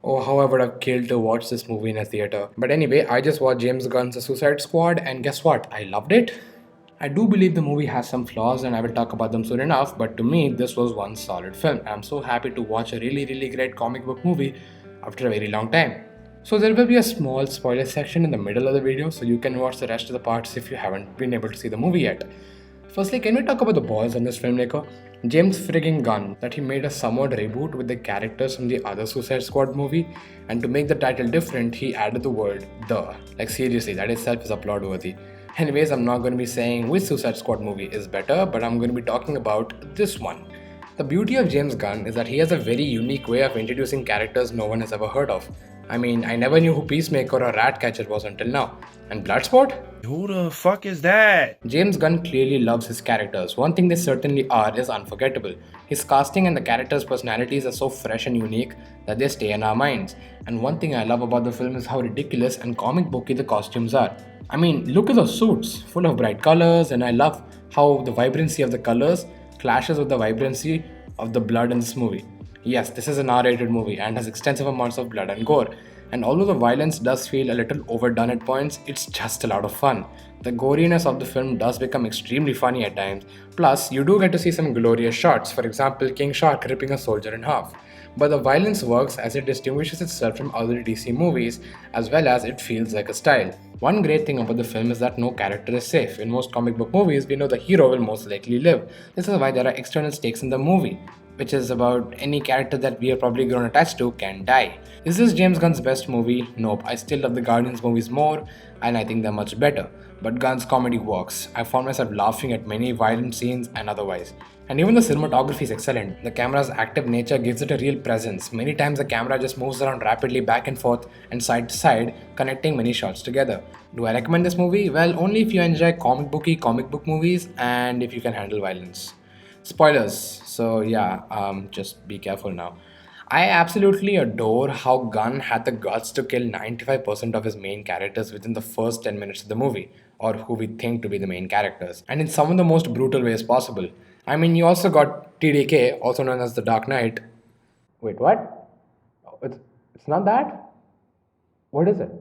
Oh, how I would have killed to watch this movie in a theater. But anyway, I just watched James Gunn's The Suicide Squad, and guess what? I loved it. I do believe the movie has some flaws, and I will talk about them soon enough, but to me, this was one solid film. I'm so happy to watch a really great comic book movie after a very long time. So, there will be a small spoiler section in the middle of the video, so you can watch the rest of the parts if you haven't been able to see the movie yet. Firstly, can we talk about the boys on this filmmaker? James frigging Gunn, that he made a somewhat reboot with the characters from the other Suicide Squad movie, and to make the title different, he added the word the. Like seriously, that itself is applaud worthy. Anyways, I'm not going to be saying which Suicide Squad movie is better, but I'm going to be talking about this one. The beauty of James Gunn is that he has a very unique way of introducing characters no one has ever heard of. I mean, I never knew who Peacemaker or Ratcatcher was until now. And Bloodsport? Who the fuck is that? James Gunn clearly loves his characters. One thing they certainly are is unforgettable. His casting and the characters' personalities are so fresh and unique that they stay in our minds. And one thing I love about the film is how ridiculous and comic booky the costumes are. I mean, look at those suits, full of bright colors, and I love how the vibrancy of the colors clashes with the vibrancy of the blood in this movie. Yes, this is an R-rated movie and has extensive amounts of blood and gore. And although the violence does feel a little overdone at points, it's just a lot of fun. The goriness of the film does become extremely funny at times. Plus, you do get to see some glorious shots, for example, King Shark ripping a soldier in half. But the violence works as it distinguishes itself from other DC movies, as well as it feels like a style. One great thing about the film is that no character is safe. In most comic book movies, we know the hero will most likely live. This is why there are external stakes in the movie, which is about any character that we are probably grown attached to can die. Is this James Gunn's best movie? Nope. I still love the Guardians movies more, and I think they're much better. But Gunn's comedy works. I found myself laughing at many violent scenes and otherwise. And even the cinematography is excellent. The camera's active nature gives it a real presence. Many times the camera just moves around rapidly back and forth and side to side, connecting many shots together. Do I recommend this movie? Well, only if you enjoy comic book movies and if you can handle violence. Spoilers, so yeah, just be careful now. I absolutely adore how Gunn had the guts to kill 95% of his main characters within the first 10 minutes of the movie, or who we think to be the main characters, and in some of the most brutal ways possible. I mean, you also got TDK, also known as the Dark Knight. Wait, what? It's not that? What is it?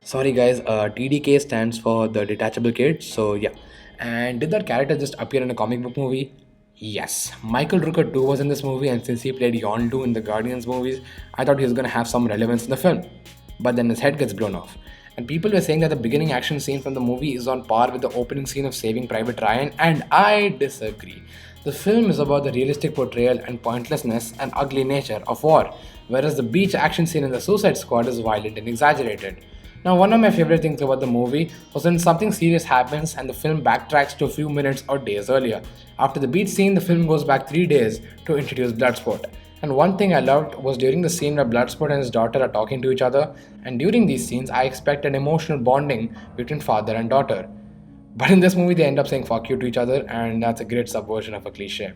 Sorry guys, TDK stands for the Detachable Kid, so yeah. And did that character just appear in a comic book movie? Yes. Michael Rooker too was in this movie, and since he played Yondu in the Guardians movies, I thought he was gonna have some relevance in the film. But then his head gets blown off. And people were saying that the beginning action scene from the movie is on par with the opening scene of Saving Private Ryan, and I disagree. The film is about the realistic portrayal and pointlessness and ugly nature of war, whereas the beach action scene in the Suicide Squad is violent and exaggerated. Now, one of my favorite things about the movie was when something serious happens and the film backtracks to a few minutes or days earlier. After the beach scene, the film goes back 3 days to introduce Bloodsport. And one thing I loved was during the scene where Bloodsport and his daughter are talking to each other, and during these scenes, I expected emotional bonding between father and daughter. But in this movie, they end up saying fuck you to each other, and that's a great subversion of a cliche.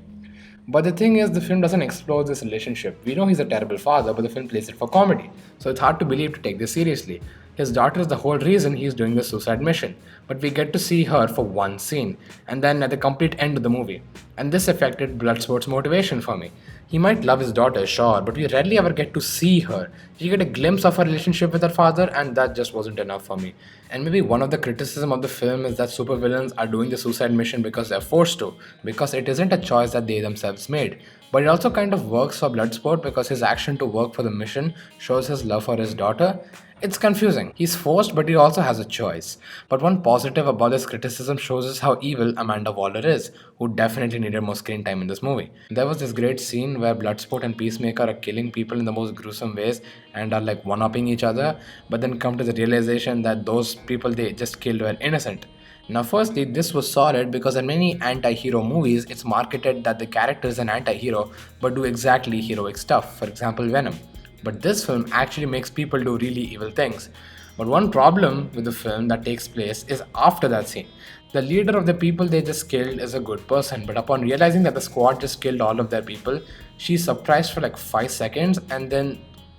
But the thing is, the film doesn't explore this relationship. We know he's a terrible father, but the film plays it for comedy, so it's hard to believe to take this seriously. His daughter is the whole reason he's doing the suicide mission, but we get to see her for one scene, and then at the complete end of the movie. And this affected Bloodsport's motivation for me. He might love his daughter, sure, but we rarely ever get to see her. You get a glimpse of her relationship with her father, and that just wasn't enough for me. And maybe one of the criticism of the film is that supervillains are doing the suicide mission because they're forced to, because it isn't a choice that they themselves made. But it also kind of works for Bloodsport because his action to work for the mission shows his love for his daughter. It's confusing. He's forced, but he also has a choice. But one positive about this criticism shows us how evil Amanda Waller is, who definitely needed more screen time in this movie. There was this great scene where Bloodsport and Peacemaker are killing people in the most gruesome ways and are like one-upping each other, but then come to the realization that those people they just killed were innocent. Now, firstly, this was solid because in many anti-hero movies, it's marketed that the character is an anti-hero but do exactly heroic stuff, for example, Venom. But this film actually makes people do really evil things. But one problem with the film that takes place is after that scene. The leader of the people they just killed is a good person, but upon realizing that the squad just killed all of their people, she's surprised for like 5 seconds and then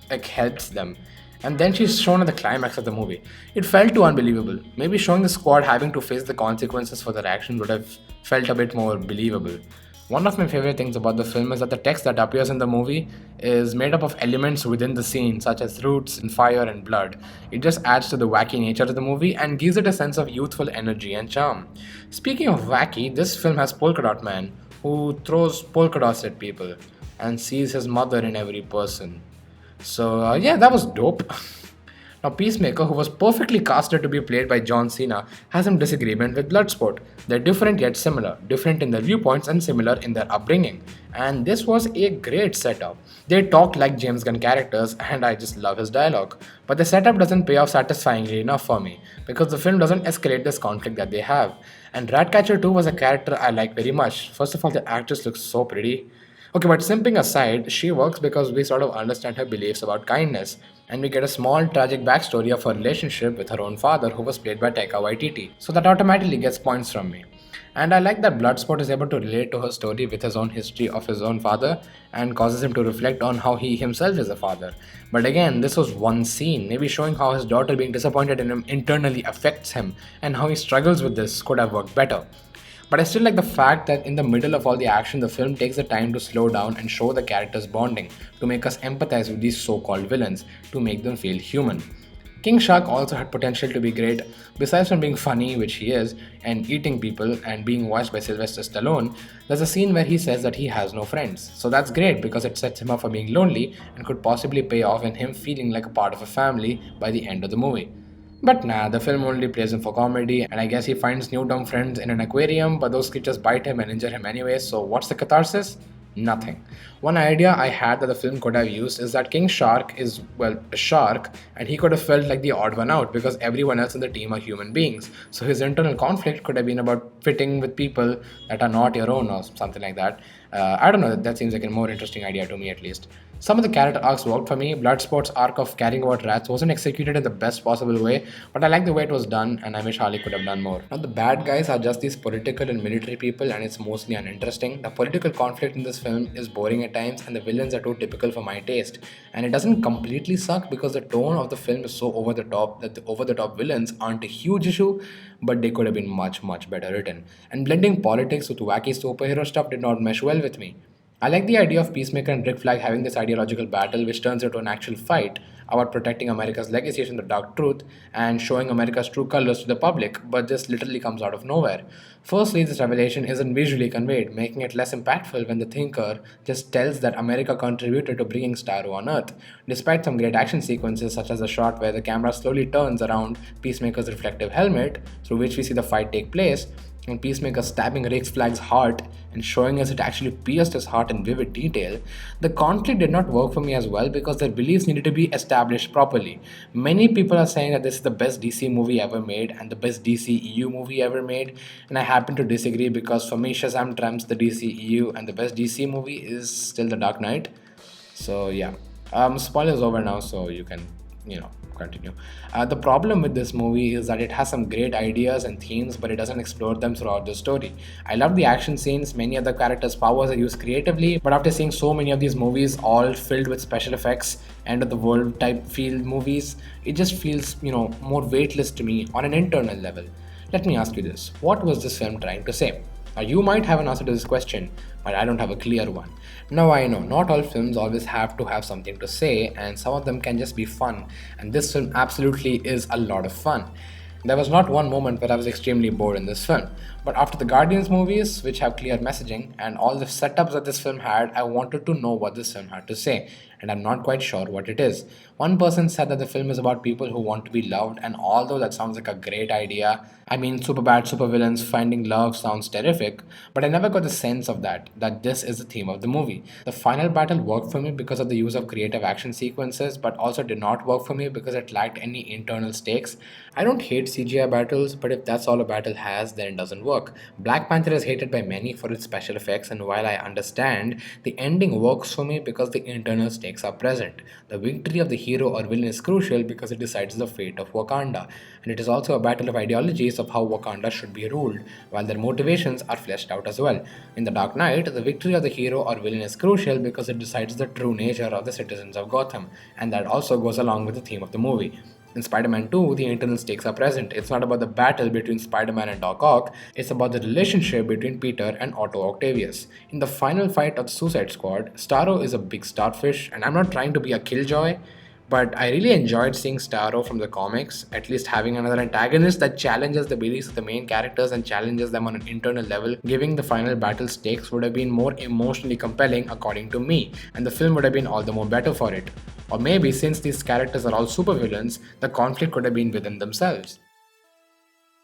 like helps them. And then she's shown at the climax of the movie. It felt too unbelievable. Maybe showing the squad having to face the consequences for their actions would have felt a bit more believable. One of my favorite things about the film is that the text that appears in the movie is made up of elements within the scene, such as roots and fire and blood. It just adds to the wacky nature of the movie and gives it a sense of youthful energy and charm. Speaking of wacky, this film has Polka Dot Man, who throws polka dots at people and sees his mother in every person. So, yeah, that was dope. Now, Peacemaker, who was perfectly casted to be played by John Cena, has some disagreement with Bloodsport. They're different yet similar, different in their viewpoints and similar in their upbringing. And this was a great setup. They talk like James Gunn characters, and I just love his dialogue. But the setup doesn't pay off satisfyingly enough for me, because the film doesn't escalate this conflict that they have. And Ratcatcher 2 was a character I like very much. First of all, the actress looks so pretty. Okay, but simping aside, she works because we sort of understand her beliefs about kindness, and we get a small tragic backstory of her relationship with her own father, who was played by Taika Waititi. So that automatically gets points from me. And I like that Bloodsport is able to relate to her story with his own history of his own father and causes him to reflect on how he himself is a father. But again, this was one scene, maybe showing how his daughter being disappointed in him internally affects him and how he struggles with this could have worked better. But I still like the fact that in the middle of all the action, the film takes the time to slow down and show the characters bonding, to make us empathize with these so called villains, to make them feel human. King Shark also had potential to be great. Besides from being funny, which he is, and eating people and being voiced by Sylvester Stallone, there's a scene where he says that he has no friends. So that's great because it sets him up for being lonely and could possibly pay off in him feeling like a part of a family by the end of the movie. But nah, the film only plays him for comedy, and I guess he finds new dumb friends in an aquarium, but those creatures bite him and injure him anyway, so what's the catharsis? Nothing. One idea I had that the film could have used is that King Shark is, well, a shark, and he could have felt like the odd one out because everyone else in the team are human beings. So his internal conflict could have been about fitting with people that are not your own or something like that. I don't know, that seems like a more interesting idea to me at least. Some of the character arcs worked for me. Bloodsport's arc of caring about rats wasn't executed in the best possible way, but I like the way it was done, and I wish Harley could have done more. Now, the bad guys are just these political and military people, and it's mostly uninteresting. The political conflict in this film is boring at times, and the villains are too typical for my taste. And it doesn't completely suck because the tone of the film is so over the top that the over the top villains aren't a huge issue, but they could have been much, much better written. And blending politics with wacky superhero stuff did not mesh well with me. I like the idea of Peacemaker and Rick Flag having this ideological battle which turns into an actual fight about protecting America's legacy from the dark truth and showing America's true colors to the public, but this literally comes out of nowhere. Firstly, this revelation isn't visually conveyed, making it less impactful when the thinker just tells that America contributed to bringing Starro on Earth. Despite some great action sequences, such as the shot where the camera slowly turns around Peacemaker's reflective helmet, through which we see the fight take place, and Peacemaker stabbing Rick Flag's heart and showing us it actually pierced his heart in vivid detail, the conflict did not work for me as well because their beliefs needed to be established properly. Many people are saying that this is the best DC movie ever made and the best DCEU movie ever made, and I happen to disagree because for me, Shazam trumps the DCEU, and the best DC movie is still The Dark Knight. So yeah, spoilers over now, so you can continue. The problem with this movie is that it has some great ideas and themes, but it doesn't explore them throughout the story. I love the action scenes, many of the characters' powers are used creatively, but after seeing so many of these movies all filled with special effects, end of the world type feel movies, it just feels, more weightless to me on an internal level. Let me ask you this: what was this film trying to say? Now, you might have an answer to this question, but I don't have a clear one. Now, I know not all films always have to have something to say, and some of them can just be fun, and this film absolutely is a lot of fun. There was not one moment where I was extremely bored in this film, but after the Guardians movies, which have clear messaging, and all the setups that this film had, I wanted to know what this film had to say, and I'm not quite sure what it is. One person said that the film is about people who want to be loved, and although that sounds like a great idea, I mean, super bad supervillains finding love sounds terrific, but I never got the sense of that this is the theme of the movie. The final battle worked for me because of the use of creative action sequences, but also did not work for me because it lacked any internal stakes. I don't hate CGI battles, but if that's all a battle has, then it doesn't work. Black Panther is hated by many for its special effects, and while I understand, the ending works for me because the internal stakes are present. The victory of the hero or villain is crucial because it decides the fate of Wakanda, and it is also a battle of ideologies of how Wakanda should be ruled, while their motivations are fleshed out as well. In The Dark Knight, the victory of the hero or villain is crucial because it decides the true nature of the citizens of Gotham, and that also goes along with the theme of the movie. In Spider-Man 2, the internal stakes are present. It's not about the battle between Spider-Man and Doc Ock, it's about the relationship between Peter and Otto Octavius. In the final fight of the Suicide Squad, Starro is a big starfish, and I'm not trying to be a killjoy, but I really enjoyed seeing Starro from the comics, at least having another antagonist that challenges the beliefs of the main characters and challenges them on an internal level, giving the final battle stakes would have been more emotionally compelling according to me, and the film would have been all the more better for it. Or maybe since these characters are all supervillains, the conflict could have been within themselves.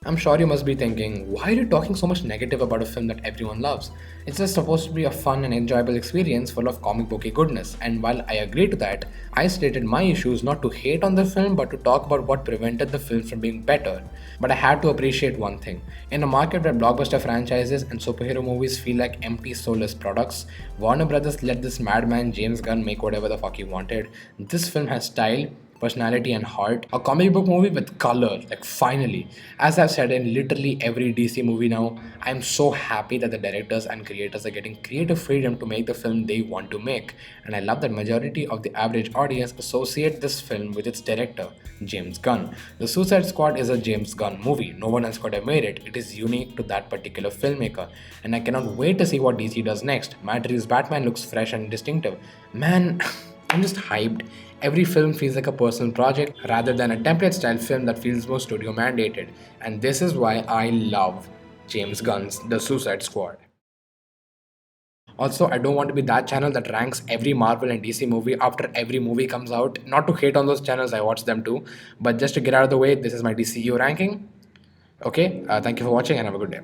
I'm sure you must be thinking, why are you talking so much negative about a film that everyone loves? It's just supposed to be a fun and enjoyable experience full of comic booky goodness, and while I agree to that, I stated my issues not to hate on the film but to talk about what prevented the film from being better. But I had to appreciate one thing. In a market where blockbuster franchises and superhero movies feel like empty soulless products, Warner Brothers let this madman James Gunn make whatever the fuck he wanted. This film has style, personality, and heart. A comic book movie with color, like finally. As I've said in literally every DC movie now, I'm so happy that the directors and creators are getting creative freedom to make the film they want to make. And I love that majority of the average audience associate this film with its director, James Gunn. The Suicide Squad is a James Gunn movie. No one else could have made it. It is unique to that particular filmmaker. And I cannot wait to see what DC does next. Matt Reeves' Batman looks fresh and distinctive. Man, I'm just hyped. Every film feels like a personal project rather than a template style film that feels more studio mandated. And this is why I love James Gunn's The Suicide Squad. Also, I don't want to be that channel that ranks every Marvel and DC movie after every movie comes out. Not to hate on those channels, I watch them too. But just to get out of the way, this is my DCU ranking. Okay, thank you for watching and have a good day.